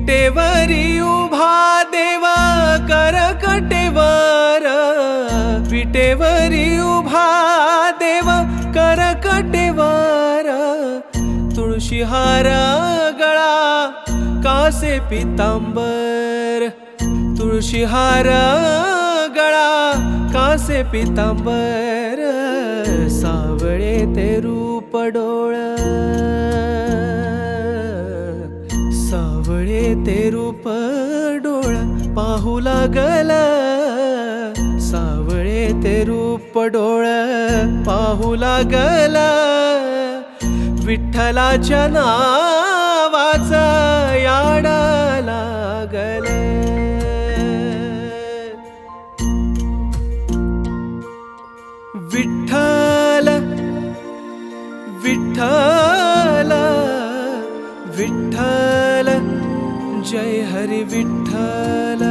विटेवरी उभा देवा करकटेवर, विटेवरी उभा देवा करकटेवर, तुळशीहार गळा कासे पितांबर, तुळशीहार गळा कासे पितांबर, सावळे ते रूप डोळ, सावळे ते रूप डोळ पाहू लागल, सावळे ते रूप डोळ पाहू लागल, विठ्ठलाच्या नावाचा याड लागल. विठ्ठल विठ्ठल विठ्ठल, जय हरी विठ्ठल.